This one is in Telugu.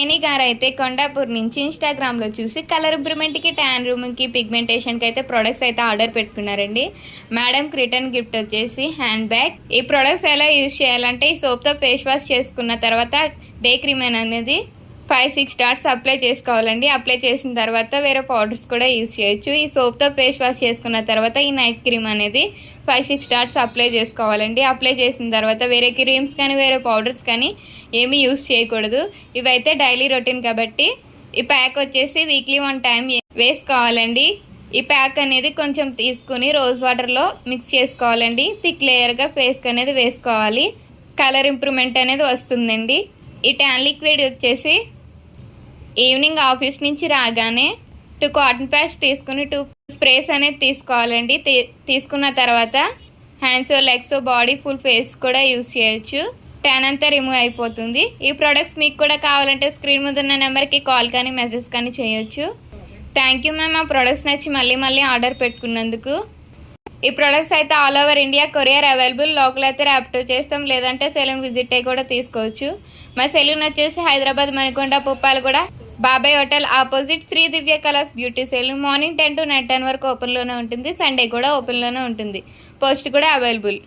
ఎనీ గారు అయితే కొండాపూర్ నుంచి ఇన్స్టాగ్రామ్లో చూసి కలర్ ఇంప్రూవ్మెంట్కి, ట్యాన్ రూమ్కి, పిగ్మెంటేషన్కి అయితే ప్రొడక్ట్స్ అయితే ఆర్డర్ పెట్టుకున్నారండి. మేడంకి రిటర్న్ గిఫ్ట్ వచ్చేసి హ్యాండ్ బ్యాగ్. ఈ ప్రొడక్ట్స్ ఎలా యూజ్ చేయాలంటే ఈ సోప్తో ఫేస్ వాష్ చేసుకున్న తర్వాత డే క్రీమ్ అనేది 5-6 డాట్స్ అప్లై చేసుకోవాలండి. అప్లై చేసిన తర్వాత వేరే పౌడర్స్ కూడా యూజ్ చేయొచ్చు. ఈ సోప్తో ఫేస్ వాష్ చేసుకున్న తర్వాత ఈ నైట్ క్రీమ్ అనేది 5-6 డాట్స్ అప్లై చేసుకోవాలండి. అప్లై చేసిన తర్వాత వేరే క్రీమ్స్ కానీ వేరే పౌడర్స్ కానీ ఏమీ యూజ్ చేయకూడదు. ఇవైతే డైలీ రొటీన్ కాబట్టి ఈ ప్యాక్ వచ్చేసి వీక్లీ 1 టైం వేసుకోవాలండి. ఈ ప్యాక్ అనేది కొంచెం తీసుకుని రోజ్ వాటర్లో మిక్స్ చేసుకోవాలండి. థిక్ లేయర్గా ఫేస్కి అనేది వేసుకోవాలి. కలర్ ఇంప్రూవ్మెంట్ అనేది వస్తుందండి. ఈ ట్యాన్ లిక్విడ్ వచ్చేసి ఈవినింగ్ ఆఫీస్ నుంచి రాగానే 2 కాటన్ ప్యాడ్స్ తీసుకుని 2 స్ప్రేస్ అనేది తీసుకోవాలండి. తీసుకున్న తర్వాత hands, legs, body, full face కూడా యూజ్ చేయొచ్చు. ట్యాన్ అంతా రిమూవ్ అయిపోతుంది. ఈ ప్రొడక్ట్స్ మీకు కూడా కావాలంటే స్క్రీన్ మీద ఉన్న నెంబర్కి కాల్ కానీ మెసేజ్ కానీ చేయొచ్చు. Thank you ma'am. ఆ ప్రొడక్ట్స్ నచ్చి మళ్ళీ ఆర్డర్ పెట్టుకున్నందుకు. ఈ ప్రొడక్ట్స్ అయితే all over India courier available. Local అయితే ర్యాపిడో చేస్తాం, లేదంటే సెలూన్ విజిట్ అయ్యి కూడా తీసుకోవచ్చు. మా సెలూన్ వచ్చేసి Hyderabad Manikonda Puppalaguda Babai hotel opposite Shri Divya colours beauty salon. Morning 10 to night 10 వరకు ఓపెన్లోనే ఉంటుంది. సండే కూడా ఓపెన్లోనే ఉంటుంది. పోస్ట్ కూడా అవైలబుల్.